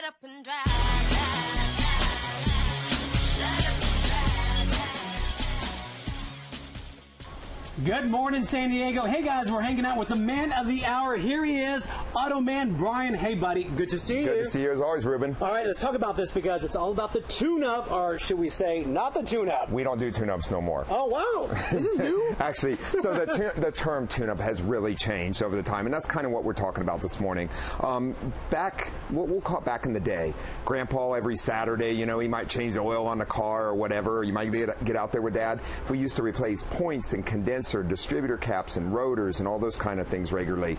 up and drive, drive, drive. Shut up and drive, drive. Good morning, San Diego. Hey, guys, we're hanging out with the man of the hour. Here he is, Auto Man Brian. Hey, buddy. Good to see you. Good to see you as always, Ruben. All right, let's talk about this because it's all about the tune-up, or should we say not the tune-up? We don't do tune-ups no more. Oh, wow. This is new? Actually, so the term tune-up has really changed over the time, and that's kind of what we're talking about this morning. We'll call it back in the day. Grandpa, every Saturday, you know, he might change the oil on the car or whatever. You might get out there with Dad. We used to replace points and condenser, distributor caps and rotors and all those kind of things regularly.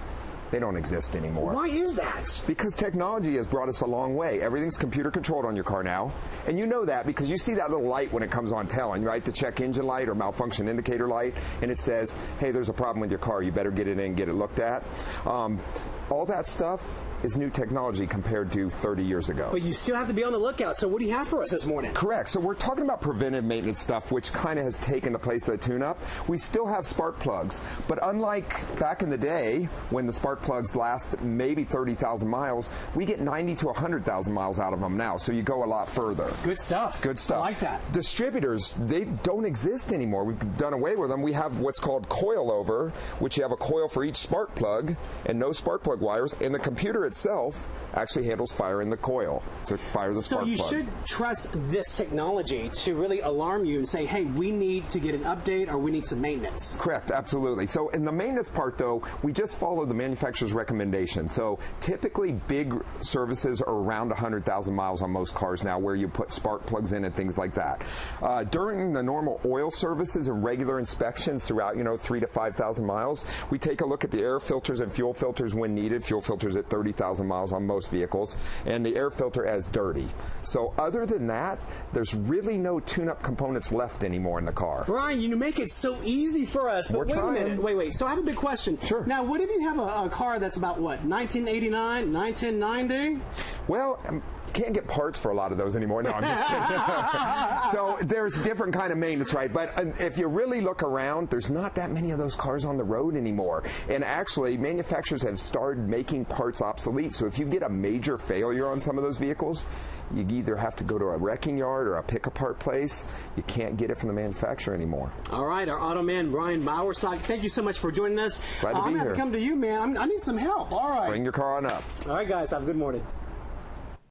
They don't exist anymore. Why is that? Because technology has brought us a long way. Everything's computer controlled on your car now. And you know that because you see that little light when it comes on telling, right? The check engine light or malfunction indicator light. And it says, hey, there's a problem with your car. You better get it in, get it looked at. All that stuff is new technology compared to 30 years ago. But you still have to be on the lookout. So what do you have for us this morning? Correct. So we're talking about preventive maintenance stuff, which kind of has taken the place of the tune-up. We still have spark plugs, but unlike back in the day when the spark plugs last maybe 30,000 miles, we get 90 to 100,000 miles out of them now. So you go a lot further. Good stuff. Good stuff. I like that. Distributors, they don't exist anymore. We've done away with them. We have what's called coilover, which you have a coil for each spark plug and no spark plug wires, and the computer itself actually handles fire in the coil to fire the spark plug. So you should trust this technology to really alarm you and say, hey, we need to get an update or we need some maintenance. Correct, absolutely. So in the maintenance part, though, we just follow the manufacturer's recommendation. So typically big services are around 100,000 miles on most cars now where you put spark plugs in and things like that. During the normal oil services and regular inspections throughout, 3,000 to 5,000 miles, we take a look at the air filters and fuel filters when needed. Fuel filters at 30,000 miles on most vehicles, and the air filter as dirty. So other than that, there's really no tune-up components left anymore in the car. Brian, you make it so easy for us, but wait a minute. Wait. So I have a big question. Sure. Now, what if you have a car that's about, 1989, 1990? Well, can't get parts for a lot of those anymore. No, I'm just kidding. So there's different kind of maintenance, right? But if you really look around, there's not that many of those cars on the road anymore. And actually, manufacturers have started making parts obsolete. So if you get a major failure on some of those vehicles, you either have to go to a wrecking yard or a pick-apart place. You can't get it from the manufacturer anymore. All right, our auto man, Brian Bowersock, thank you so much for joining us. Glad to be here. I'm going to have to come to you, man. I need some help. All right. Bring your car on up. All right, guys, have a good morning.